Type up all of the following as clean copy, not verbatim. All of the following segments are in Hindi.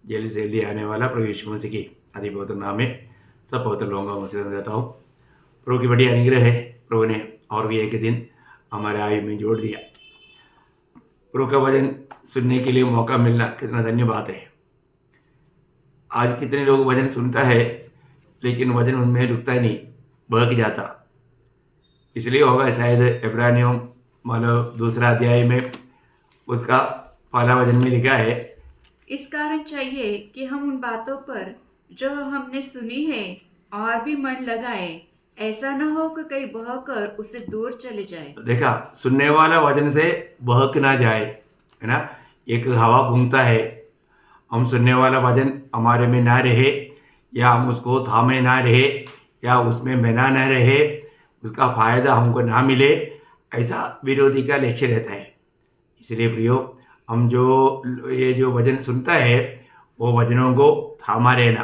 जल्दी से जल्दी आने वाला प्रभु यीशु मसीह की अति पवित्र नाम में सब पवित्र लोगों का मुसीबत देता हूँ। प्रभु की बड़ी अनुग्रह है, प्रभु ने और भी एक दिन हमारे आयु में जोड़ दिया। प्रभु का वचन सुनने के लिए मौका मिलना कितना धन्य बात है। आज कितने लोग वचन सुनता है लेकिन वचन उनमें रुकता ही नहीं, बहक जाता। इसलिए होगा शायद इब्रानियों मतलब 2 अध्याय में उसका पहला वचन में लिखा है, इस कारण चाहिए कि हम उन बातों पर जो हमने सुनी है और भी मन लगाए, ऐसा न हो कि कहीं बहकर उससे दूर चले जाए। देखा, सुनने वाला वचन से बहक ना जाए, है ना। एक हवा घूमता है, हम सुनने वाला वचन हमारे में ना रहे या हम उसको थामे ना रहे या उसमें बना ना रहे, उसका फायदा हमको ना मिले, ऐसा विरोधी का लक्ष्य रहता है। इसलिए प्रियो, हम ये जो वचन सुनता है वो वचनों को थामा रहना,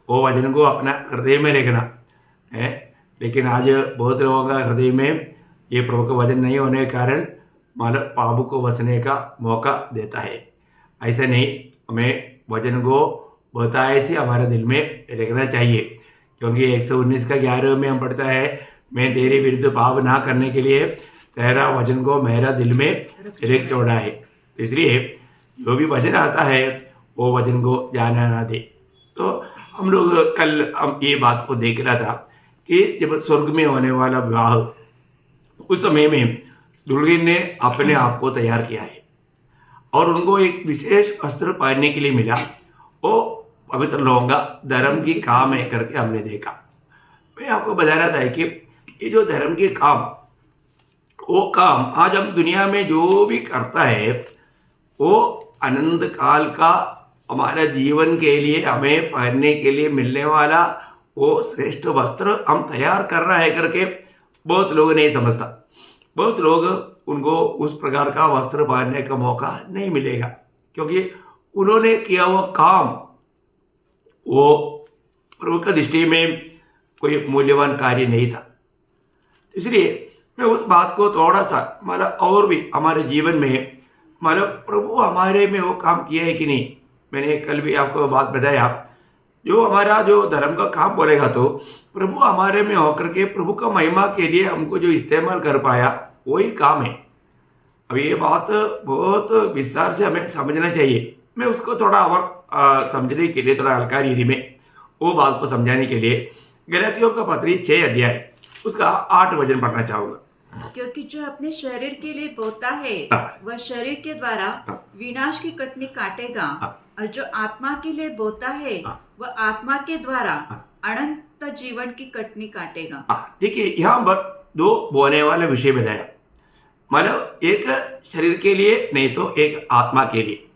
वो वचन को अपना हृदय में रखना है। लेकिन आज बहुत लोगों का हृदय में ये प्रभु का वचन नहीं होने के कारण मतलब पाप को बसने का मौका देता है। ऐसा नहीं, हमें वचन को बताए से हमारे दिल में रखना चाहिए, क्योंकि 119 का 11 में हम पढ़ता है, मैं तेरे विरुद्ध पाप ना करने के लिए तेरा वचन को मेरा दिल में रख छोड़ा है। इसलिए जो भी वचन आता है वो वचन को जाना ना दे। तो हम लोग कल हम ये बात को देख रहा था कि जब स्वर्ग में होने वाला विवाह, उस समय में दुल्हन ने अपने आप को तैयार किया है और उनको एक विशेष वस्त्र पहनने के लिए मिला। वो पवित्र लोगों का धर्म की काम है करके हमने देखा। मैं आपको बता रहा था कि ये जो धर्म के काम, वो काम आज हम दुनिया में जो भी करता है वो अनंत काल का हमारा जीवन के लिए हमें पहनने के लिए मिलने वाला वो श्रेष्ठ वस्त्र हम तैयार कर रहा है करके बहुत लोग नहीं समझता। बहुत लोग उनको उस प्रकार का वस्त्र पहनने का मौका नहीं मिलेगा, क्योंकि उन्होंने किया हुआ काम वो प्रभु की दृष्टि में कोई मूल्यवान कार्य नहीं था। इसलिए मैं उस बात को थोड़ा सा मतलब और भी हमारे जीवन में मतलब प्रभु हमारे में वो काम किया है कि नहीं। मैंने कल भी आपको बात बताया, जो हमारा जो धर्म का काम बोलेगा तो प्रभु हमारे में होकर के प्रभु का महिमा के लिए हमको जो इस्तेमाल कर पाया वही काम है। अब ये बात बहुत विस्तार से हमें समझना चाहिए। मैं उसको थोड़ा और समझने के लिए थोड़ा हल्का रीति में वो बात को समझाने के लिए गलातियों का पत्री 6 अध्याय उसका 8 वचन पढ़ना चाहूँगा। क्योंकि जो अपने शरीर के लिए बोता है वह शरीर के द्वारा विनाश की कटनी काटेगा, और जो आत्मा के लिए बोता है वह आत्मा के द्वारा अनंत जीवन की कटनी काटेगा। देखिए, यहाँ पर 2 बोने वाला विषय बताया, मतलब एक शरीर के लिए नहीं तो एक आत्मा के लिए।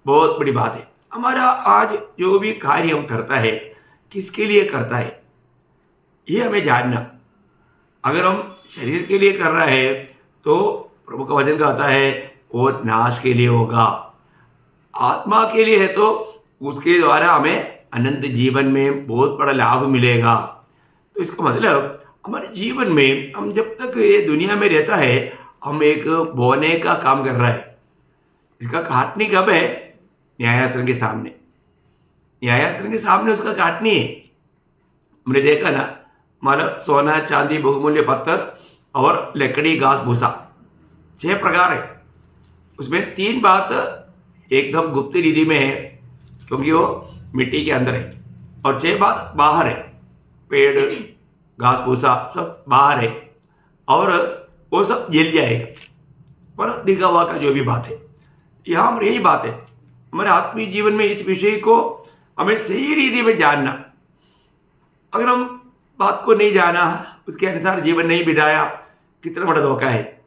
बहुत बड़ी बात है। हमारा आज जो भी कार्य हम करता है किसके लिए करता है ये हमें जानना। अगर हम शरीर के लिए कर रहा है तो प्रभु का वचन कहता है वो नाश के लिए होगा। आत्मा के लिए है तो उसके द्वारा हमें अनंत जीवन में बहुत बड़ा लाभ मिलेगा। तो इसका मतलब हमारे जीवन में हम जब तक ये दुनिया में रहता है हम एक बोने का काम कर रहा है। इसका काटनी कब है? न्यायासन के सामने। न्यायासन के सामने उसका काटनी है। हमने देखा ना, मतलब सोना चांदी बहुमूल्य पत्थर और लकड़ी घास भूसा 6 प्रकार है। उसमें 3 बात एकदम गुप्त रीति में है क्योंकि वो मिट्टी के अंदर है, और 6 बात बाहर है। पेड़ घास भूसा सब बाहर है और वो सब जल जाएगा। पर दिखावा का जो भी बात है, यहाँ पर यही बात है। हमारे आत्मीय जीवन में इस विषय को हमें सही रीति में जानना। अगर हम बात को नहीं जाना, उसके अनुसार जीवन नहीं बिताया, कितना बड़ा धोखा है।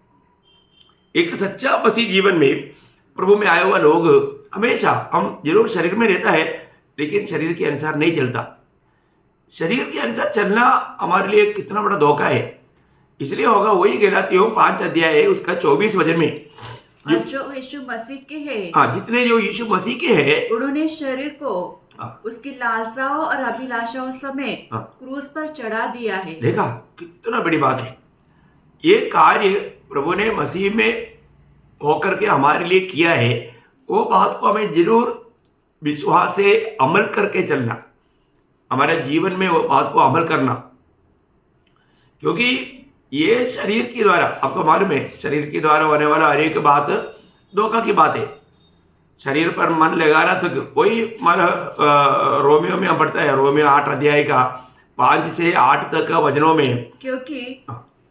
एक सच्चा मसीह जीवन में प्रभु में आया हुआ लोग हमेशा, हम जरूर शरीर में रहता है लेकिन शरीर के अनुसार नहीं चलता। शरीर के अनुसार चलना हमारे लिए कितना बड़ा धोखा है। इसलिए होगा वही गलातियों 5 अध्याय है उसका 24 वचन में, जो यीशु मसीह के हैं, हाँ, जितने जो यीशु मसीह के हैं उन्होंने शरीर को उसकी लालसाओं और अभिलाषाओं समेत क्रूस पर चढ़ा दिया है। देखा कितना बड़ी बात है। ये कार्य प्रभु ने मसीह में होकर के हमारे लिए किया है। वो बात को हमें जरूर विश्वास से अमल करके चलना, हमारे जीवन में वो बात को अमल करना। क्योंकि ये शरीर के द्वारा, आपको मालूम है, शरीर के द्वारा होने वाला हर एक बात धोखा की बात है। शरीर पर मन लगाना तो कोई मन, रोमियो में हम पढ़ता है, रोमियो 8 अध्याय का 5 से 8 तक वचनों में, क्योंकि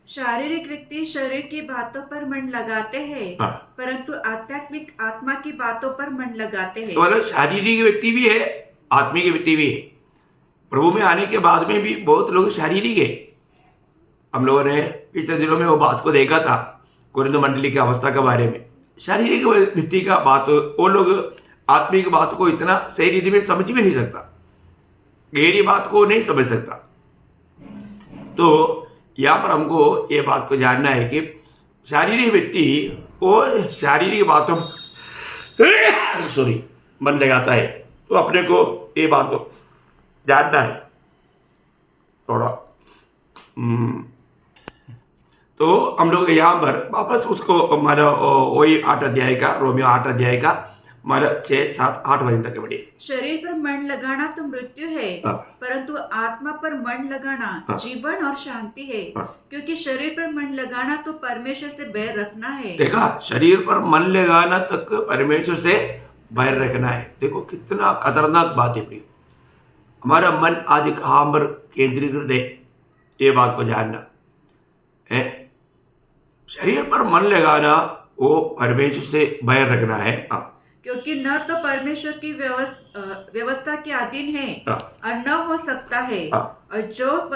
शारीरिक व्यक्ति शरीर की बातों पर मन लगाते हैं, परंतु आध्यात्मिक आत्मा की बातों पर मन लगाते हैं। तो मतलब शारीरिक व्यक्ति भी है, आत्मिक व्यक्ति भी है। प्रभु में आने के बाद में भी बहुत लोग शारीरिक है। हम लोगों ने पिछले दिनों में वो बात को देखा था, कुरिन्थ मंडली की अवस्था के बारे में। शारीरिक व्यक्ति का बात, वो लोग आत्मिक बात को इतना सही रीति में समझ भी नहीं सकता, गहरी बात को नहीं समझ सकता। तो यहाँ पर हमको ये बात को जानना है कि शारीरिक व्यक्ति वो शारीरिक बातों मन लगाता है, तो अपने को ये बात को जानना है थोड़ा। तो हम लोग यहाँ पर वापस उसको हमारा वही 8 अध्याय का, रोमियो 8 अध्याय का हमारा 6, 7, 8 वचन तक बढ़िए। शरीर पर मन लगाना तो मृत्यु है, परंतु आत्मा पर मन लगाना जीवन और शांति है। क्योंकि शरीर पर मन लगाना तो परमेश्वर से बैर रखना है। देखा, शरीर पर मन लगाना तक परमेश्वर से बैर रखना है। देखो कितना खतरनाक बात है प्रिय। हमारा मन आज कहाँ पर केंद्रीकृत है, ये बात को जानना है। शरीर पर मन लगाना वो परमेश्वर से बैर रखना है। क्योंकि न तो परमेश्वर की व्यवस्था के अधीन है और न हो सकता है, और जो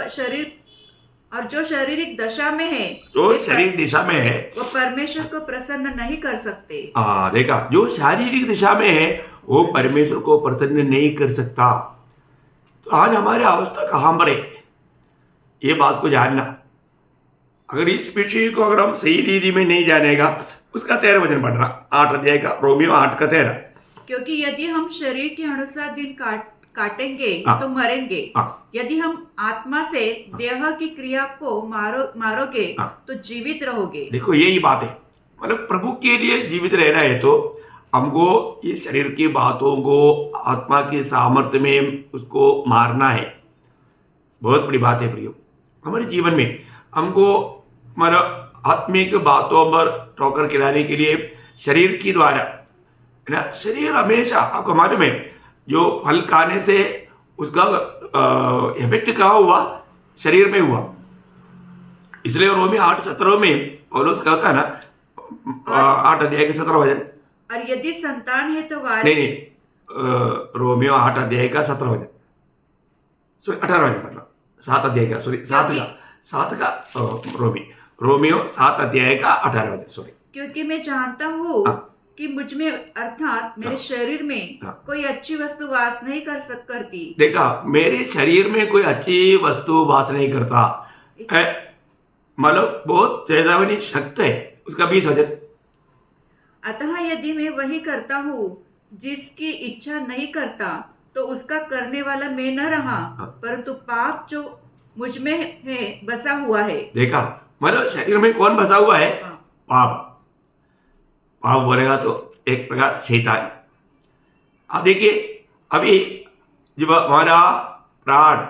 शारीरिक दशा में है, जो शारीरिक दिशा में है, वो परमेश्वर को प्रसन्न नहीं कर सकते। देखा, जो शारीरिक दिशा में है वो परमेश्वर को प्रसन्न नहीं कर सकता। तो आज हमारी अवस्था कहाँ पर है, ये बात को जानना। अगर इस विषय को अगर हम सही रीति में नहीं जानेगा, उसका 13 वचन पढ़ना, 8 अध्याय का, रोमियो 8 का 13। क्योंकि यदि हम शरीर के अनुसार दिन काटेंगे तो मरेंगे, यदि हम आत्मा से देह की क्रिया को मारोगे तो जीवित रहोगे। देखो यही बात है, मतलब प्रभु के लिए जीवित रहना है तो हमको ये शरीर की बातों को आत्मा की सामर्थ्य में उसको मारना है। बहुत बड़ी बात है प्रियो। हमारे जीवन में हमको हमारा आत्मिक बातों पर ठोकर खिलाने के लिए शरीर की द्वारा, है ना, शरीर हमेशा आपको मालूम है जो फल खाने से उसका इफेक्ट कहाँ हुआ, शरीर में हुआ। इसलिए रोमियो 8:17 में पौलुस कहता है ना, 8 अध्याय के 17 वचन, और यदि संतान है तो वारिस। नहीं, रोमियो 8 अध्याय का 17 वचन, सॉरी 18 वचन, मतलब 7 अध्याय का, सॉरी 7 का रोमियो 7 अध्याय का 18 वचन, सॉरी। क्योंकि मैं जानता हूँ कि मुझ में अर्थात मेरे शरीर में कोई अच्छी वस्तु वास नहीं करती। देखा, मेरे शरीर में कोई अच्छी वस्तु वास नहीं करता, मतलब बहुत चेतावनी शक्त है उसका 20 वचन। अतः यदि मैं वही करता हूँ जिसकी इच्छा नहीं करता, तो उसका करने वाला मैं न रहा, परंतु पाप जो मुझ में है बसा हुआ है। देखा, मतलब शरीर में कौन बसा हुआ है? पाप। पाप बोलेगा तो एक प्रकार शैतान। अब देखिए, अभी जब हमारा प्राण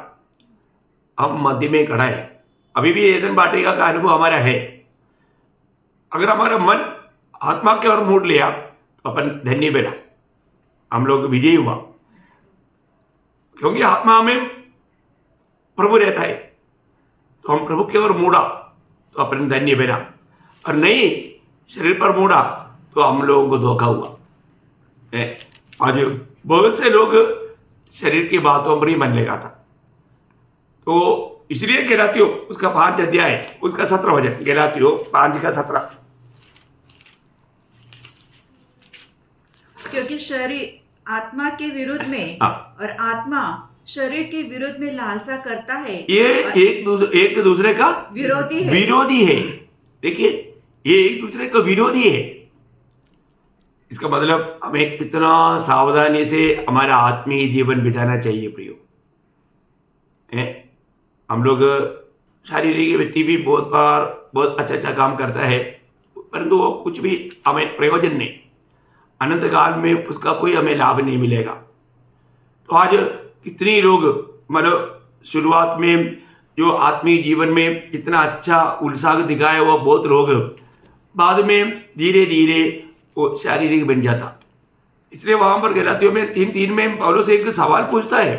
हम मध्य में खड़ा है, अभी भी एदन वाटिका का अनुभव हमारा है। अगर हमारा मन आत्मा की ओर मोड़ लिया तो अपन धन्य बना, हम लोग विजयी हुआ, क्योंकि आत्मा में प्रभु रहता है। तो हम प्रभु की ओर मोड़ा तो अपन धन्य बना, और नहीं शरीर पर मोड़ा तो हम लोगों को धोखा हुआ। आज बहुत से लोग शरीर की बातों पर ही मन लगाता। तो इसलिए गलातियों उसका 5 अध्याय उसका 17 वचन, गलातियों 5 का 17, क्योंकि शरीर आत्मा के विरुद्ध में और आत्मा शरीर के विरुद्ध में लालसा करता है। ये एक दूसरे का विरोधी है। देखिए, ये एक दूसरे का विरोधी है। इसका मतलब हमें कितना सावधानी से हमारा आत्मीय जीवन बिताना चाहिए प्रियो। हम लोग शारीरिक व्यक्ति भी बहुत बार बहुत अच्छा काम करता है, परंतु वो कुछ भी हमें प्रयोजन नहीं, अनंत काल में उसका कोई हमें लाभ नहीं मिलेगा। तो आज कितने लोग मतलब शुरुआत में जो आत्मीय जीवन में इतना अच्छा उत्साह दिखाए वो बहुत लोग बाद में धीरे धीरे वो शारीरिक बन जाता। इसलिए वहां पर गलातियों में 3:3 में पौलुस एक सवाल पूछता है,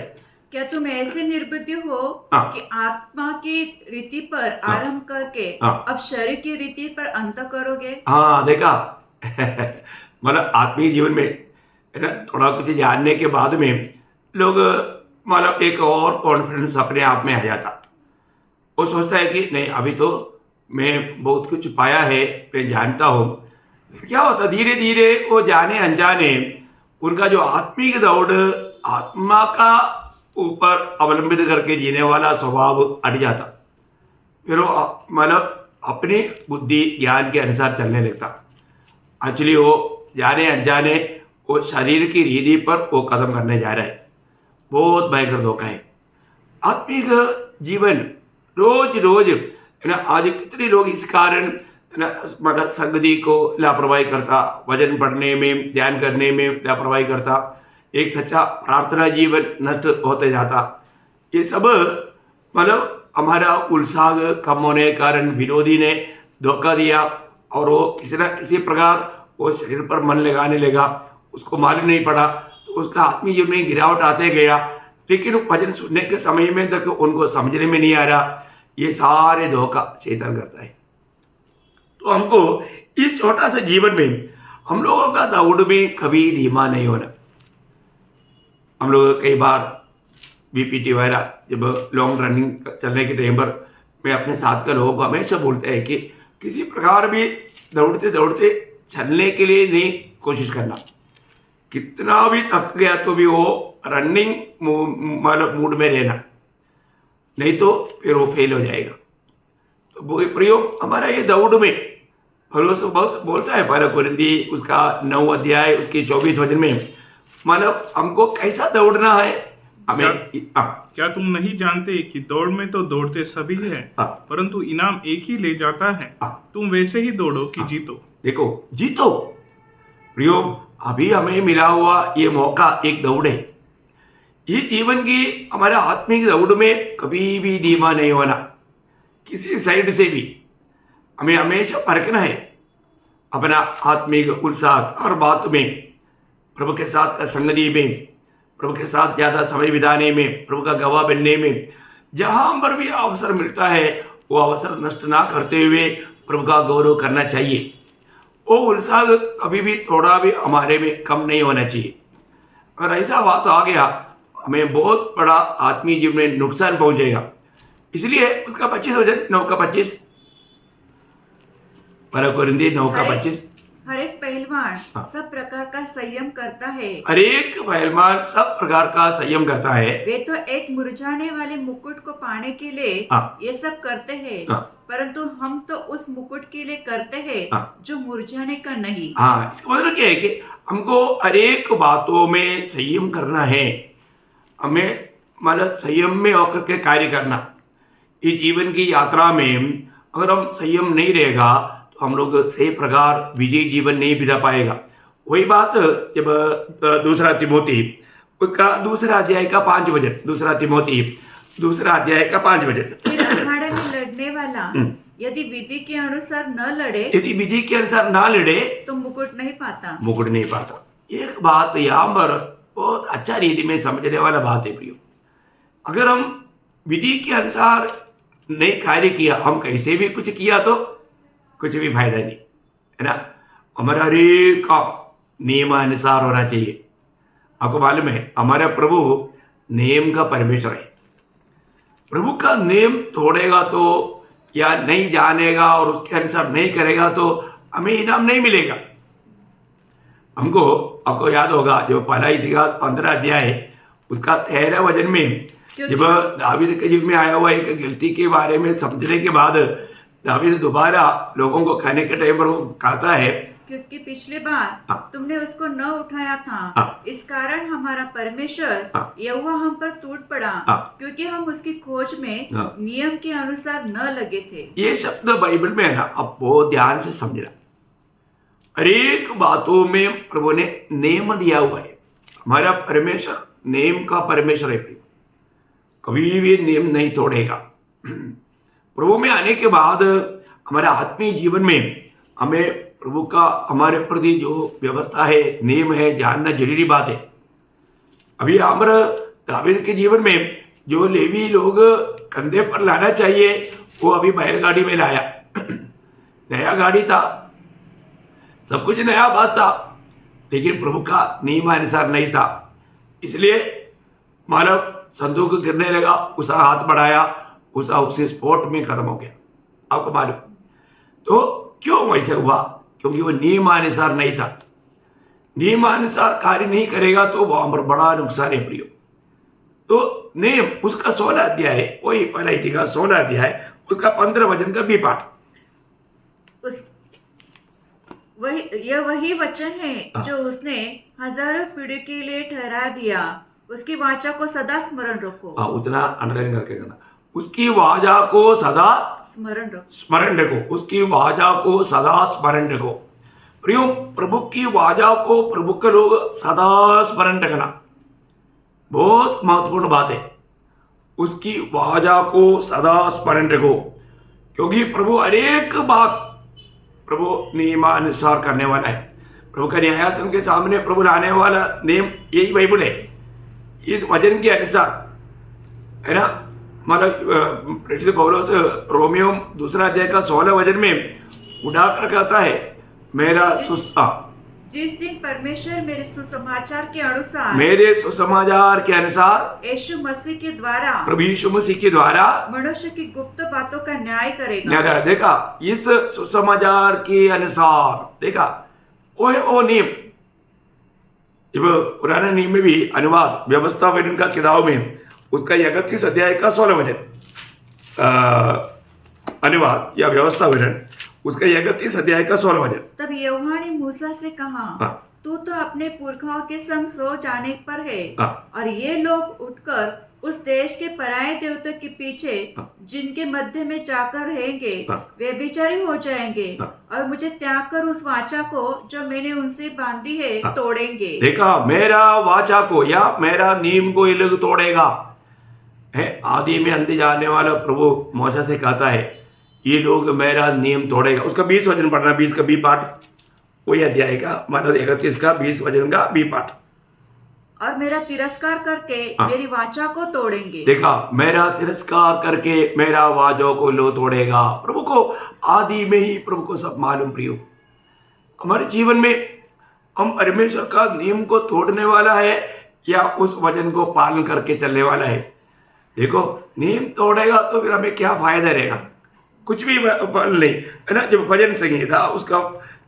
क्या तुम ऐसे निर्बुद्धि हो हाँ। कि आत्मा की रीति पर आरंभ करके हाँ। अब शरीर की रीति पर अंत करोगे? हाँ देखा मतलब आत्मीय जीवन में है ना, थोड़ा कुछ जानने के बाद में लोग मतलब एक और कॉन्फिडेंस अपने आप में आ जाता। वो सोचता है कि नहीं अभी तो मैं बहुत कुछ पाया है, मैं जानता हूँ। क्या होता धीरे धीरे वो जाने अनजाने उनका जो आत्मिक दौड़ आत्मा का ऊपर अवलंबित करके जीने वाला स्वभाव हट जाता। फिर वो मतलब अपनी बुद्धि ज्ञान के अनुसार चलने लगता। एक्चुअली वो जाने अनजाने वो शरीर की रीति पर वो कदम करने जा रहा है। बहुत भयंकर धोखा है। आत्मिक जीवन रोज रोज है ना, आज कितने लोग इस कारण है ना मतलब संगति को लापरवाही करता, वजन बढ़ने में ध्यान करने में लापरवाही करता, एक सच्चा प्रार्थना जीवन नष्ट होते जाता। ये सब मतलब हमारा उत्साह कम होने के कारण विरोधी ने धोखा दिया और वो किसी न किसी प्रकार वो शरीर पर मन लगाने लगा। उसको मालूम नहीं पड़ा तो उसका आत्मीय जीवन में गिरावट आते गया। लेकिन भजन सुनने के समय में तक उनको समझने में नहीं आ रहा। ये सारे धोखा शैतान करता है। तो हमको इस छोटा सा जीवन में हम लोगों का दौड़ में कभी धीमा नहीं होना। हम लोग कई बार बीपीटी वगैरह जब लॉन्ग रनिंग चलने के टाइम पर मैं अपने साथ के लोगों को हमेशा बोलता है कि किसी प्रकार भी दौड़ते दौड़ते चलने के लिए नहीं कोशिश करना। कितना भी थक गया तो भी वो रनिंग मतलब मूड में रहना, नहीं तो फिर वो फेल हो जाएगा। तो वो प्रयोग हमारा ये दौड़ में पौलुस बहुत बोलता है। 12 कोरिन्थी उसका 9 अध्याय उसके 24 वचन में मतलब हमको कैसा दौड़ना है हमें। क्या तुम नहीं जानते कि दौड़ में तो दौड़ते सभी हैं, परंतु इनाम एक ही ले जाता है। तुम वैसे ही दौड़ो कि जीतो। देखो जीतो प्रयोग अभी हमें मिला हुआ ये मौका एक दौड़ है। ये जीवन की हमारा आत्मिक दौड़ में कभी भी धीमा नहीं होना। किसी साइड से भी हमें हमेशा परखना है अपना आत्मिक उत्साह हर बात में, प्रभु के साथ का संगति में, प्रभु के साथ ज़्यादा समय बिताने में, प्रभु का गवाह बनने में। जहाँ पर भी अवसर मिलता है वो अवसर नष्ट ना करते हुए प्रभु का गौरव करना चाहिए। वो उत्साह कभी भी थोड़ा भी हमारे में कम नहीं होना चाहिए। अगर ऐसा बात आ गया हमें बहुत बड़ा आत्मीय जीवन में नुकसान पहुंचेगा। इसलिए उसका 25 वचन 9 का 25 12 कोरिन्थी 9 का 25 हर एक पहलवान सब प्रकार का संयम करता है। हर एक पहलवान सब प्रकार का संयम करता है। वे तो एक मुरझाने वाले मुकुट को पाने के लिए ये सब करते हैं, परंतु हम तो उस मुकुट के लिए करते हैं जो मुरझाने का नहीं। हाँ, इसका मतलब क्या है कि हमको हर एक बातों में संयम करना है। हमें मतलब संयम में होकर के कार्य करना। इस जीवन की यात्रा में अगर हम संयम नहीं रहेगा तो हम लोग सही प्रकार विजयी जीवन नहीं बिता पाएगा। वही बात जब दूसरा तिमोथी उसका दूसरा अध्याय का 5 वचन, दूसरा तिमोथी दूसरा अध्याय का 5 वचन। फिर अखाड़े में लड़ने वाला यदि विधि के अनुसार न लड़े, यदि विधि के अनुसार ना लड़े तो मुकुट नहीं पाता। मुकुट नहीं पाता। एक बात यहाँ पर बहुत अच्छा रीति में समझने वाला बात है प्रियो। अगर हम विधि के अनुसार नहीं कार्य किया, हम कैसे भी कुछ किया तो कुछ भी फायदा नहीं है ना। हमारा हर एक काम नियमानुसार होना चाहिए। आपको मालूम है हमारा प्रभु नियम का परमेश्वर है। प्रभु का नियम तोड़ेगा तो या नहीं जानेगा और उसके अनुसार नहीं करेगा तो हमें इनाम नहीं मिलेगा। हमको आपको याद होगा जब पहला इतिहास 15 अध्याय उसका 13 वचन में जब दावीद के जीवन में आया हुआ एक गलती के बारे में समझने के बाद दावीद दोबारा लोगों को खाने के टाइम पर वो कहता है, क्योंकि पिछली बार तुमने उसको न उठाया था, इस कारण हमारा परमेश्वर यहोवा हम पर टूट पड़ा, क्योंकि हम उसकी खोज में नियम के अनुसार न लगे थे। ये शब्द बाइबल में है ना, अब बहुत ध्यान से समझना। हर एक बातों में प्रभु ने नियम दिया हुआ है। हमारा परमेश्वर नियम का परमेश्वर है। कभी भी नियम नहीं तोड़ेगा। प्रभु में आने के बाद हमारे आत्मीय जीवन में हमें प्रभु का हमारे प्रति जो व्यवस्था है, नियम है, जानना जरूरी बात है। अभी हमारे दावीद के जीवन में जो लेवी लोग कंधे पर लाना चाहिए वो अभी बैलगाड़ी में लाया। नया गाड़ी था, सब कुछ नया बात था, लेकिन प्रभु का नियमानुसार नहीं था। इसलिए मानव संदूक गिरने लगा, उसका हाथ बढ़ाया, उसका उसी स्पॉट में खत्म हो गया। आपको मालूम तो क्यों वैसे हुआ? क्योंकि वो नियमानुसार नहीं था। नियमानुसार कार्य नहीं करेगा तो वहां पर बड़ा नुकसान है प्रियो। तो नियम उसका 16 अध्याय है, वही पहला इतिहास 16 अध्याय, उसका 15 वचन का भी पाठ। वही वचन है जो उसने हजारों पीढ़ी के लिए ठहरा दिया। उसकी वाचा को सदा स्मरण रखो। उतना अंडरलाइन करके करना। उसकी वाचा को सदा स्मरण रखो। उसकी वाचा को सदा स्मरण रखो। प्रियो, प्रभु की वाचा को प्रभु के लोग सदा स्मरण रखना बहुत महत्वपूर्ण बात है। उसकी वाचा को सदा स्मरण रखो, क्योंकि प्रभु अनेक बात प्रभु नियमानुसार करने वाला है। प्रभु का न्यायासन के सामने प्रभु लाने वाला नियम यही बाइबल है। इस वचन के अनुसार है ना। मतलब प्रेषित पौलुस रोमियो 2 अध्याय का 16 वचन में उड़ाकर कहता है, मेरा जिस दिन परमेश्वर मेरे सुसमाचार के अनुसार यीशु मसीह के द्वारा, प्रभु यीशु मसीह के द्वारा मनुष्य की गुप्त बातों का न्याय करेगा। देखा, इस सुसमाचार के अनुसार, देखा वो नियम। पुराने नियम में भी अनुवाद व्यवस्था वर्णन का किताब में उसका 31 अध्याय का 16 वचन अनुवाद या व्यवस्था वर्णन, उसका 31 अध्याय का 16 वचन। तब यहोवा ने मूसा से कहा, तू तो अपने पुरखाओं के संग सो जाने पर है, और ये लोग उठकर उस देश के पराये देवता के पीछे जिनके मध्य में जाकर रहेंगे वे बेचारे हो जाएंगे, और मुझे त्याग कर उस वाचा को जो मैंने उनसे बांधी है तोड़ेंगे। देखा, मेरा वाचा को या मेरा नियम को ये लोग तोड़ेगा है। आदि में अंत जाने वाला प्रभु मूसा से कहता है, ये लोग मेरा नियम तोड़ेगा। उसका 20 वचन पढ़ना, 20 का बी पाठ, वही अध्याय का मतलब 31 का 20 वचन का बी पाठ। और मेरा तिरस्कार करके मेरी वाचा को तोड़ेंगे। देखा, मेरा तिरस्कार करके मेरा वाचा को लो तोड़ेगा। प्रभु को आदि में ही प्रभु को सब मालूम। प्रियो, हमारे जीवन में हम परमेश्वर का नियम को तोड़ने वाला है या उस वचन को पालन करके चलने वाला है। देखो, नियम तोड़ेगा तो फिर हमें क्या फायदा रहेगा? कुछ भी फल नहीं है ना। जब भजन संहिता उसका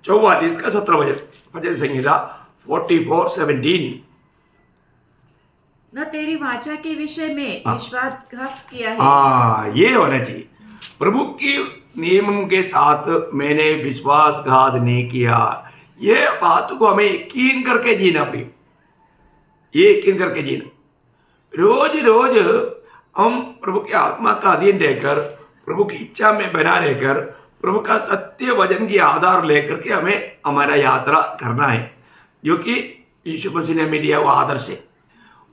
44 का 17 वचन, भजन संहिता 44:17, न तेरी वाचा के विषय में विश्वासघात किया है। ये होना चाहिए। प्रभु की नियम के साथ मैंने विश्वासघात नहीं किया। ये बात को हमें यकीन करके जीना प्रिय, ये यकीन करके जीना। रोज रोज हम प्रभु की आत्मा का अधीन रहकर, प्रभु की इच्छा में बना रहकर, प्रभु का सत्य वचन की आधार लेकर के हमें हमारा यात्रा करना है, जो कि यीशु मसीह ने हमें दिया हुआ आदर्श है।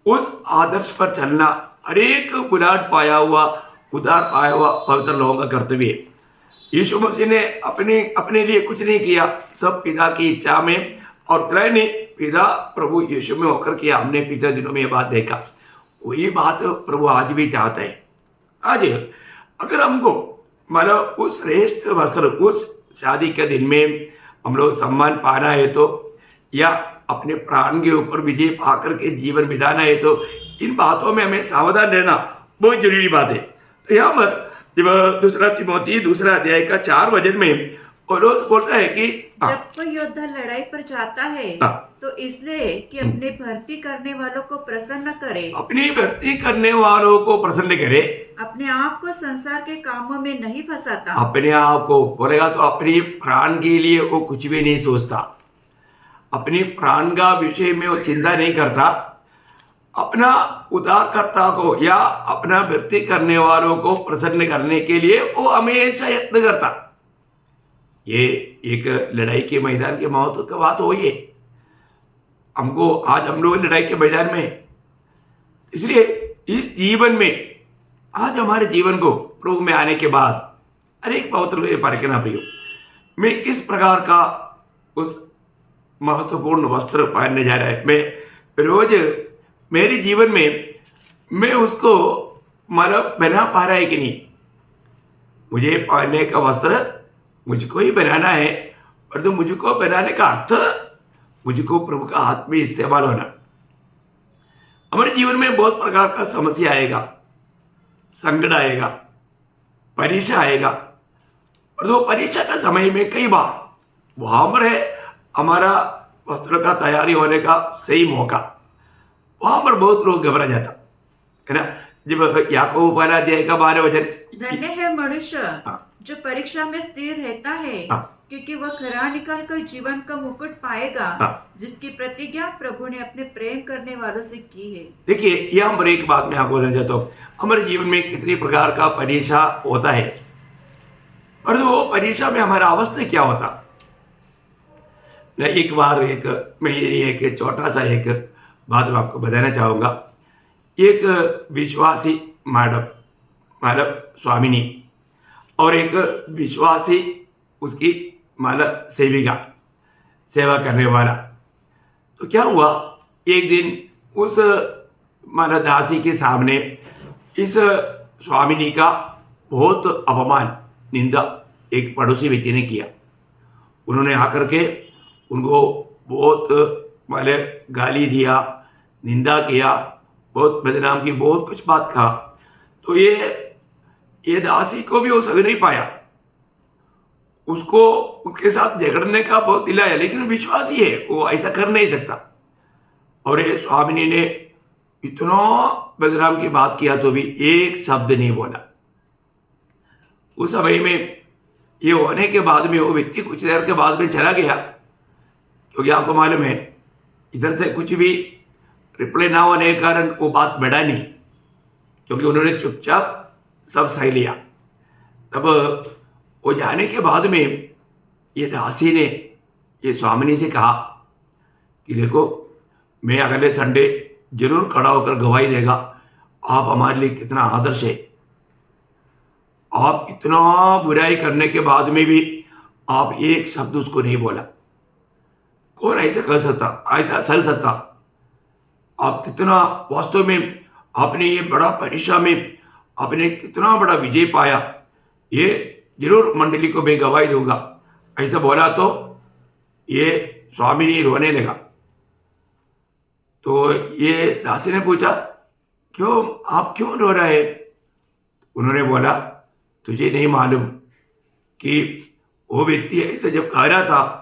उस आदर्श पर चलना हर एक बुलाहट पाया हुआ, उदार पाया हुआ पवित्र लोगों का कर्तव्य है। यीशु मसीह ने अपने लिए कुछ नहीं किया, सब पिता की इच्छा में और त्रय ने पिता प्रभु यीशु में होकर किया। हमने पिछले दिनों में ये बात देखा, वही बात प्रभु आज भी चाहता है। आज अगर हमको मतलब उस श्रेष्ठ वस्त्र, उस शादी के दिन में हम लोग सम्मान पाना है तो, या अपने प्राण के ऊपर विजय पाकर के जीवन बिताना है तो, इन बातों में हमें सावधान रहना बहुत जरूरी बात है। तो यहाँ पर जब 2 तिमोथी 2 अध्याय का 4 वचन में पौलुस बोलता है कि जब कोई योद्धा लड़ाई पर जाता है तो इसलिए कि अपने भर्ती करने वालों को प्रसन्न करे, अपनी भर्ती करने वालों को प्रसन्न करे, अपने आप को संसार के कामों में नहीं फंसाता। अपने आप को बोलेगा तो अपनी प्राण के लिए वो कुछ भी नहीं सोचता, अपनी प्राण का विषय में वो चिंता नहीं करता, अपना उद्धारकर्ता को या अपना भक्ति करने वालों को प्रसन्न करने के लिए वो हमेशा यत्न करता। ये एक लड़ाई के मैदान के महत्व का बात हो। ये हमको आज हम लोग लड़ाई के मैदान में इसलिए इस जीवन में आज हमारे जीवन को प्रभु में आने के बाद अनेक पवित्र लोग ये परखना प्रियो, मैं किस प्रकार का उस महत्वपूर्ण वस्त्र पहनने जा रहा है। मैं रोज मेरे जीवन में मैं उसको मतलब बना पा रहा है कि नहीं। मुझे पहनने का वस्त्र मुझको ही बनाना है, और तो मुझको बनाने का अर्थ मुझको प्रभु का हाथ में इस्तेमाल होना। हमारे जीवन में बहुत प्रकार का समस्या आएगा, संकट आएगा, परीक्षा आएगा, और तो परीक्षा का समय में कई बार वहां पर है हमारा वस्त्र का तैयारी होने का सही मौका, वहां पर बहुत लोग घबरा जाता है ना। जब याकूब पहला अध्याय का 12 वचन, धन्य है मनुष्य हाँ। जो परीक्षा में स्थिर रहता है, हाँ। क्योंकि वह खरा निकल कर जीवन का मुकुट पाएगा, हाँ। जिसकी प्रतिज्ञा प्रभु ने अपने प्रेम करने वालों से की है। देखिए यहाँ पर एक बात मैं आपको बताना चाहता हूँ, हमारे जीवन में कितनी प्रकार का परीक्षा होता है, और वो परीक्षा में हमारा अवस्था क्या होता। मैं एक बार एक छोटा सा एक बात मैं आपको बताना चाहूँगा। एक विश्वासी मैडम स्वामिनी और एक विश्वासी उसकी मतलब सेविका, सेवा करने वाला। तो क्या हुआ, एक दिन उस मतलब दासी के सामने इस स्वामिनी का बहुत अपमान, निंदा एक पड़ोसी व्यक्ति ने किया। उन्होंने आकर के उनको बहुत मतलब गाली दिया, निंदा किया, बहुत बदनाम की, बहुत कुछ बात कहा। तो ये दासी को भी वो सह नहीं पाया, उसको उसके साथ झगड़ने का बहुत दिल आया, लेकिन विश्वासी है, वो ऐसा कर नहीं सकता। और ये स्वामिनी ने इतना बदनाम की बात किया तो भी एक शब्द नहीं बोला। उस समय में ये होने के बाद में वो व्यक्ति कुछ देर के बाद में चला गया, क्योंकि आपको मालूम है इधर से कुछ भी रिप्लाई ना होने के कारण वो बात बढ़ा नहीं, क्योंकि उन्होंने चुपचाप सब सह लिया। तब वो जाने के बाद में ये दासी ने ये स्वामिनी से कहा कि देखो, मैं अगले संडे जरूर खड़ा होकर गवाही देगा, आप हमारे लिए कितना आदर्श है। आप इतना बुराई करने के बाद में भी आप एक शब्द उसको नहीं बोला। कौन ऐसा कर सकता, ऐसा सह सकता। आप कितना वास्तव में आपने ये बड़ा परीक्षा में आपने कितना बड़ा विजय पाया, ये जरूर मंडली को मैं गवाही दूंगा, ऐसा बोला। तो ये स्वामिनी रोने लगा। तो ये दासी ने पूछा, क्यों, आप क्यों रो रहे हैं? उन्होंने बोला, तुझे नहीं मालूम कि वो व्यक्ति ऐसे जब कह रहा था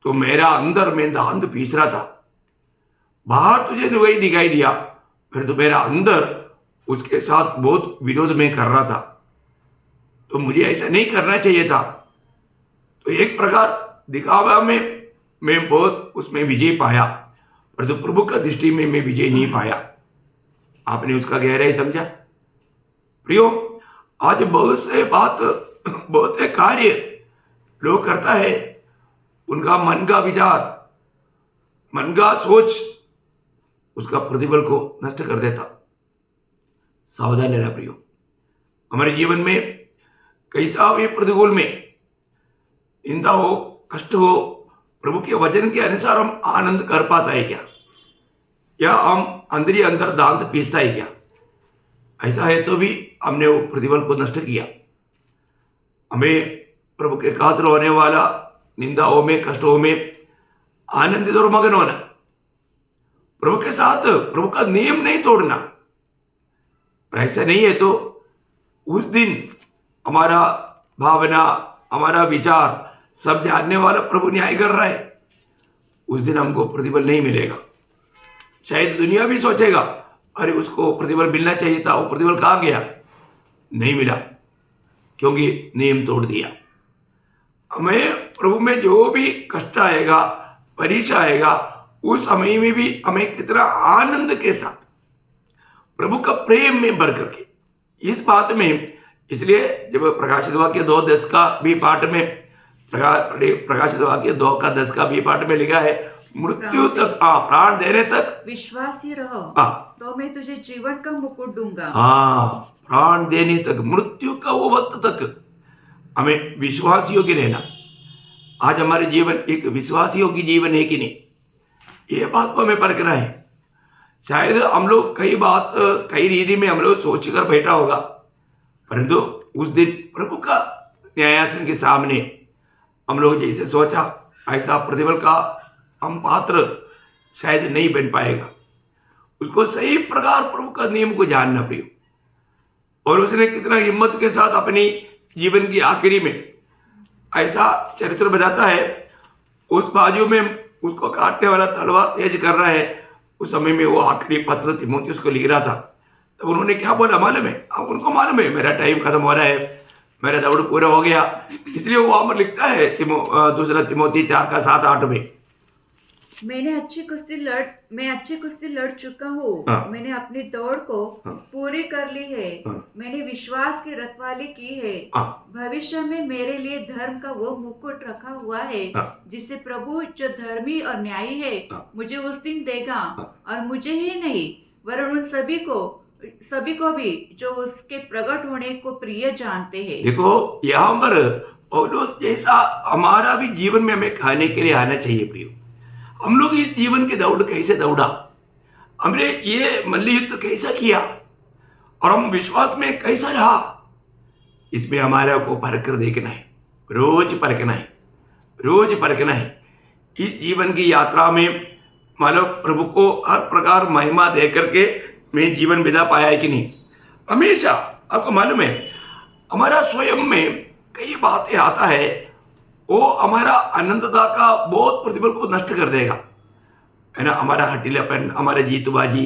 तो मेरा अंदर में दांत पीस रहा था। बाहर तुझे तो वही दिखाई दिया, फिर तो मेरा अंदर उसके साथ बहुत विरोध में कर रहा था। तो मुझे ऐसा नहीं करना चाहिए था। तो एक प्रकार दिखावा में मैं बहुत उसमें विजय पाया, पर तो प्रभु का दृष्टि में मैं विजय नहीं पाया। आपने उसका गहराई समझा प्रियो। आज बहुत से कार्य लोग करता है, उनका मन का विचार, मन का सोच उसका प्रतिफल को नष्ट कर देता। सावधान रहना प्रियो। हमारे जीवन में कैसा भी प्रतिकूल में निंदा हो, कष्ट हो, प्रभु के वचन के अनुसार हम आनंद कर पाता है क्या, या हम अंदर ही अंदर दांत पीसता है क्या? ऐसा है तो भी हमने वो प्रतिफल को नष्ट किया। हमें प्रभु के खातिर होने वाला निंदाओं में, कष्टों में आनंदित और मगन होना, प्रभु के साथ प्रभु का नियम नहीं तोड़ना। और ऐसा नहीं है तो उस दिन हमारा भावना, हमारा विचार सब जानने वाला प्रभु न्याय कर रहा है, उस दिन हमको प्रतिफल नहीं मिलेगा। शायद दुनिया भी सोचेगा, अरे उसको प्रतिफल मिलना चाहिए था, वो प्रतिफल कहाँ गया? नहीं मिला, क्योंकि नियम तोड़ दिया। हमें प्रभु में जो भी कष्ट आएगा, परीक्षा आएगा, उस समय में भी हमें कितना आनंद के साथ प्रभु का प्रेम में भर करके, इस बात में, इसलिए जब प्रकाशित वाक्य 2:10 का भी पाठ में, प्रकाशित वाक्य 2:10 का भी पाठ में लिखा है, मृत्यु तक, हाँ, प्राण देने तक, विश्वासी रहो हाँ, तो मैं तुझे जीवन का मुकुट दूंगा। हाँ, प्राण देने तक, मृत्यु का वो वक्त तक हमें विश्वासियों की रहना। आज हमारे जीवन एक विश्वासियों की जीवन है कि नहीं, ये बात को हमें परखना है। शायद हम लोग कई रीति में हम लोग सोच कर बैठा होगा, परंतु उस दिन प्रभु का न्यायासन के सामने हम लोग जैसे सोचा ऐसा प्रतिफल का हम पात्र शायद नहीं बन पाएगा। उसको सही प्रकार प्रभु का नियम को जानना प्रियो, और उसने कितना हिम्मत के साथ अपनी जीवन की आखिरी में ऐसा चरित्र बताता है। उस बाजू में उसको काटने वाला तलवार तेज कर रहा है, उस समय में वो आखिरी पत्र तीमुथियुस को लिख रहा था। तो उन्होंने क्या बोला मालूम है? अब उनको मालूम है मेरा टाइम खत्म हो रहा है, मेरा दौड़ पूरा हो गया, इसलिए वो वहां पर लिखता है दूसरा तीमुथी 4:7-8 में, मैं अच्छी कुश्ती लड़ चुका हूँ। हाँ। मैंने अपनी दौड़ को हाँ। पूरी कर ली है। हाँ। मैंने विश्वास की रखवाली की है। हाँ। भविष्य में मेरे लिए धर्म का वो मुकुट रखा हुआ है, हाँ। जिसे प्रभु जो धर्मी और न्यायी है हाँ। मुझे उस दिन देगा। हाँ। और मुझे ही नहीं वरन उन सभी को भी जो उसके प्रकट होने को प्रिय जानते हैं। देखो यहाँ पर पौलुस जैसा हमारा भी जीवन में हमें खाने के लिए आना चाहिए प्रियो। हम लोग इस जीवन की दौड़ कैसे दौड़ा, हमने ये मल्लयुद्ध कैसा किया, और हम विश्वास में कैसा रहा, इसमें हमारा को परख कर देखना है, रोज परखना है। इस जीवन की यात्रा में मानो प्रभु को हर प्रकार महिमा दे करके मैं जीवन बिता पाया है कि नहीं। हमेशा आपको मालूम है हमारा स्वयं में कई बातें आता है, वो हमारा आनंदता का बहुत प्रतिफल को नष्ट कर देगा, है ना। हमारा हटीलापन, हमारा जीतबाजी,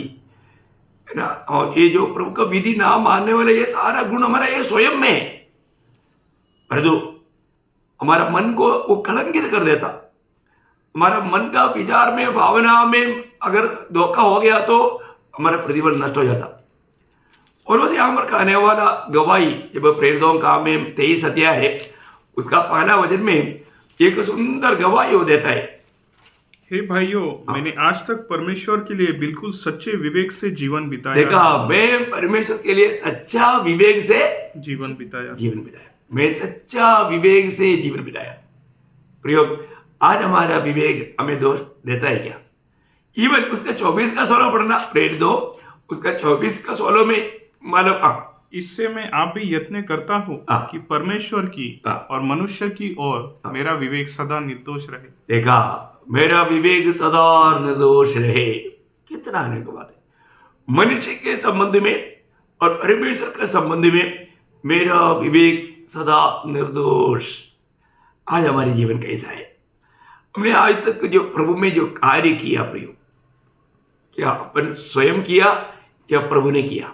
है ना, और ये जो प्रभु का विधि ना मानने वाले ये सारा गुण हमारा ये स्वयं में है, पर जो हमारा मन को वो कलंकित कर देता। हमारा मन का विचार में, भावना में अगर धोखा हो गया तो हमारा प्रतिफल नष्ट हो जाता। और वैसे यहाँ पर कहने वाला गवाही, जब प्रेरितों का में 23 अध्याय है, उसका पहला वचन में एक सुंदर गवाही हो देता है। हे भाइयों, मैंने आज तक परमेश्वर के लिए बिल्कुल सच्चे विवेक से जीवन बिताया। देखा, मैं परमेश्वर के लिए सच्चा विवेक से जीवन बिताया। मैं सच्चा विवेक से जीवन बिताया। प्रयोग आज हमारा विवेक हमें दोष देता है क्या? इवन उसका 24 का 16 पढ़ना, प्रेरित 2 उसका 24 का 16 में मालूम, इससे मैं आप भी यत्न करता हूँ कि परमेश्वर की और मनुष्य की ओर मेरा विवेक सदा निर्दोष रहे। देखा, मेरा विवेक सदा निर्दोष रहे, कितना आने की बात है। मनुष्य के संबंध में और परमेश्वर के संबंध में मेरा विवेक सदा निर्दोष। आज हमारे जीवन कैसा है? हमने आज तक जो प्रभु में जो कार्य किया प्रियो, क्या अपन स्वयं किया या प्रभु ने किया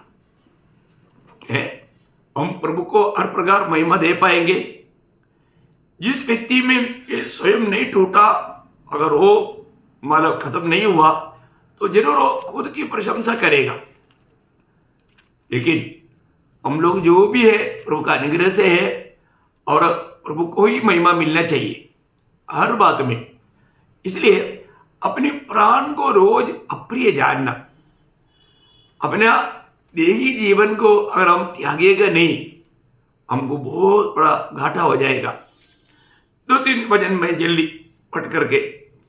है? हम प्रभु को हर प्रकार महिमा दे पाएंगे। जिस व्यक्ति में ये स्वयं नहीं टूटा, अगर वो मतलब खत्म नहीं हुआ, तो जरूर वो खुद की प्रशंसा करेगा। लेकिन हम लोग जो भी है प्रभु का अनुग्रह से है, और प्रभु को ही महिमा मिलना चाहिए हर बात में। इसलिए अपने प्राण को रोज अप्रिय जानना, अपना देही जीवन को अगर हम त्यागेगा नहीं, हमको बहुत बड़ा घाटा हो जाएगा। 2-3 वचन मैं जल्दी पढ़ करके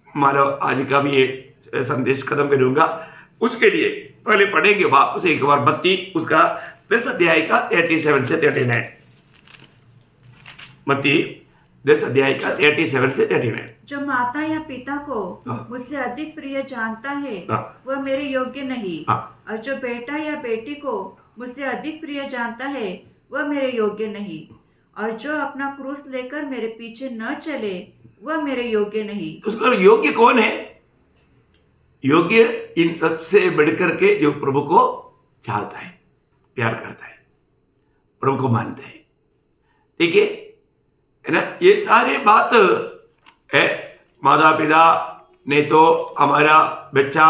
हमारा आज का भी ये संदेश खत्म करूंगा। उसके लिए पहले पढ़ेंगे वापस एक बार 32 उसका 10 अध्याय का 37 से 39। मत्ती 10 अध्याय का 37 से 39। जो माता या पिता को मुझसे अधिक प्रिय जानता है वह मेरे योग्य नहीं, और जो बेटा या बेटी को मुझसे अधिक प्रिय जानता है वह मेरे योग्य नहीं, और जो अपना क्रूस लेकर मेरे पीछे न चले वह मेरे योग्य नहीं। तो उसका योग्य कौन है? योग्य इन सबसे बढ़कर के जो प्रभु को चाहता है, प्यार करता है, प्रभु को मानता है। ठीक है ना? ये सारे बात है। माता पिता नहीं तो हमारा बच्चा,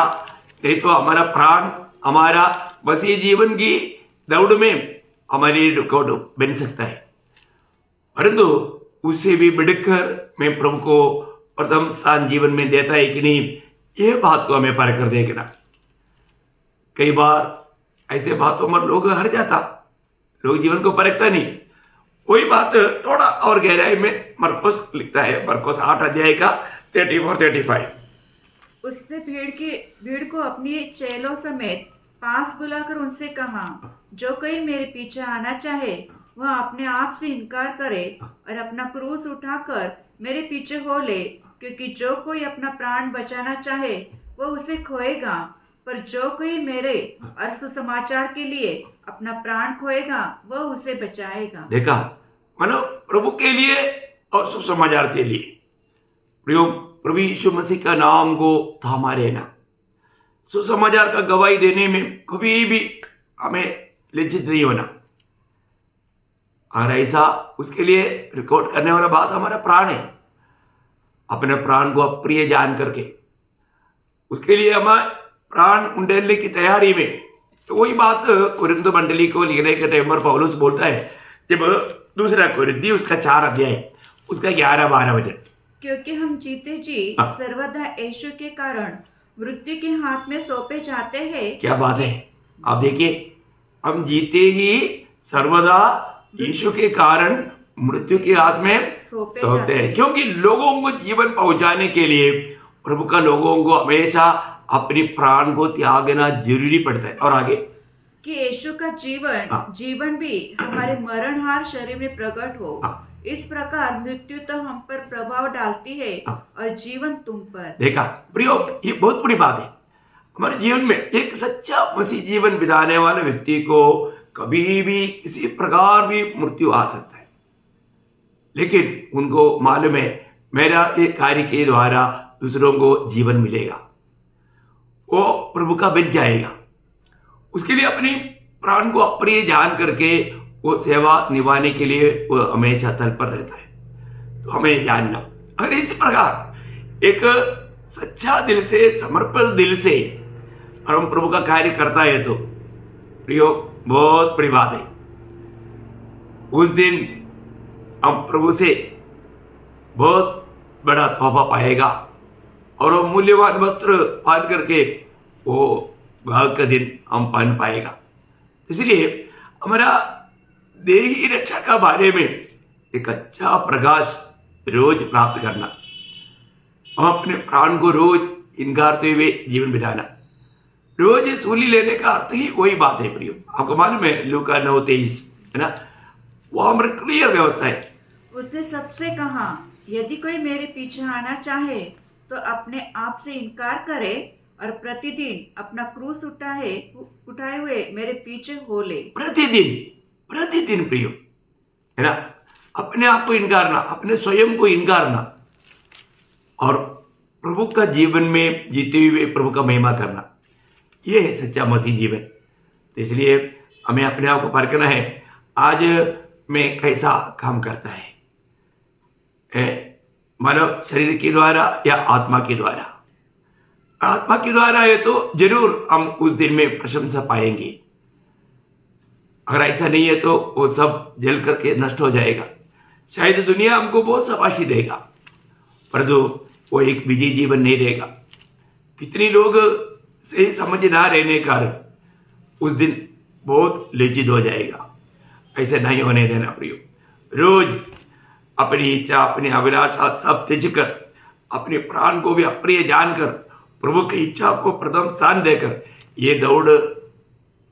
नहीं तो हमारा प्राण, हमारा बस ये जीवन की दौड़ में हमारी रुकावट बन सकता है, परंतु उससे भी बढ़कर मैं प्रभु को प्रथम स्थान जीवन में देता है कि नहीं, ये बात को हमें परख कर देखना। कई बार ऐसे बातों में लोग हर जाता, लोग जीवन को परखता नहीं। वही बात थोड़ा और गहराई में मरकुस लिखता है, मरकुस 8 अध्याय का 34-35। उसने भीड़ को अपनी चेलों समेत पास बुलाकर उनसे कहा, जो कोई मेरे पीछे आना चाहे वह अपने आप से इनकार करे और अपना क्रूस उठाकर मेरे पीछे हो ले, क्योंकि जो कोई अपना प्राण बचाना चाहे वह उसे खोएगा, पर जो कोई मेरे और सुसमाचार के लिए अपना प्राण खोएगा वह उसे बचाएगा। देखा, मानो प्रभु के लिए और सुसमाचार के लिए प्रभु यीशु मसीह का नाम को थामा रहना, सुसमाचार का गवाही देने में कभी भी हमें लज्जित नहीं होना। और ऐसा उसके लिए रिकॉर्ड करने वाला बात हमारा प्राण है। अपने प्राण को अप्रिय जान करके उसके लिए हमें प्राण उंडेलने की तैयारी में, तो वही बात कुरिन्थ मंडली को लिखने के टाइम पर पौलुस बोलता है, जब दूसरा कुरिन्थी उसका 4 अध्याय उसका 11-12 वचन, क्योंकि हम जीते जी सर्वदा यीशु के कारण मृत्यु के हाथ में सौंपे जाते हैं। क्या बात है, आप देखिए, हम जीते ही सर्वदा यीशु के कारण मृत्यु के हाथ में सौंपते हैं, क्योंकि लोगों को जीवन पहुंचाने के लिए प्रभु का लोगों को हमेशा अपनी प्राण को त्यागना जरूरी पड़ता है। और आगे कि यीशु का जीवन भी हमारे मरणहार शरीर में प्रकट हो। इस प्रकार मृत्यु तो हम पर प्रभाव डालती है और जीवन तुम पर। देखा प्रियो, ये बहुत बड़ी बात है। हमारे जीवन में एक सच्चा मसीह जीवन बिताने वाले व्यक्ति को कभी भी किसी प्रकार भी मृत्यु आ सकता है, लेकिन उनको मालूम है मेरा एक कार्य के द्वारा दूसरों को जीवन मिलेगा, वो प्रभु का बन जाएगा। उसके लिए अपनी प्राण को अप्रिय जान करके वो सेवा निभाने के लिए वो हमेशा तत्पर रहता है। तो हमें जानना, अगर इस प्रकार एक सच्चा दिल से, समर्पित दिल से हम प्रभु का कार्य करता है, तो प्रियो बहुत बड़ी बात है। उस दिन हम प्रभु से बहुत बड़ा तोहफा पाएगा और वो मूल्यवान वस्त्र पहन करके वो भाग का दिन हम पहन पाएगा। इसलिए हमारा देही रक्षा का बारे में एक अच्छा प्रकाश रोज प्राप्त करना, हम अपने प्राण को रोज इनकारते हुए जीवन बिताना, रोज सूली लेने का अर्थ ही वही बात है प्रियो। आपको मालूम है लूका 9:23 है ना, वो हमारी क्लियर व्यवस्था है। उसने सबसे कहा, यदि कोई मेरे पीछे आना चाहे तो अपने आप से इनकार करे और प्रतिदिन अपना क्रूस उठाए हुए मेरे पीछे हो ले। प्रतिदिन प्रियो है ना, अपने आप को इनकारना, अपने स्वयं को इनकारना और प्रभु का जीवन में जीते हुए प्रभु का महिमा करना, ये है सच्चा मसीह जीवन। तो इसलिए हमें अपने आप को परखना है, आज मैं कैसा काम करता है, मानव शरीर के द्वारा या आत्मा के द्वारा। आत्मा के द्वारा है तो जरूर हम उस दिन में प्रशंसा पाएंगे, अगर ऐसा नहीं है तो वो सब जल करके नष्ट हो जाएगा। शायद दुनिया हमको बहुत शाबाशी देगा, परंतु वो एक विजयी जीवन नहीं रहेगा। कितनी लोग सही समझ ना रहने कारण उस दिन बहुत लज्जित हो जाएगा। ऐसे नहीं होने देना प्रियो। रोज अपनी इच्छा, अपनी अभिलाषा सब त्यज कर, अपने प्राण को भी अप्रिय जानकर प्रभु की इच्छा को प्रथम स्थान देकर ये दौड़,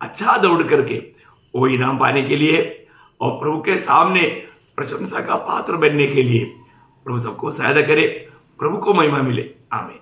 अच्छा दौड़ करके वो इनाम पाने के लिए और प्रभु के सामने प्रशंसा का पात्र बनने के लिए प्रभु सबको सहायता करे, प्रभु को महिमा मिले। आमीन।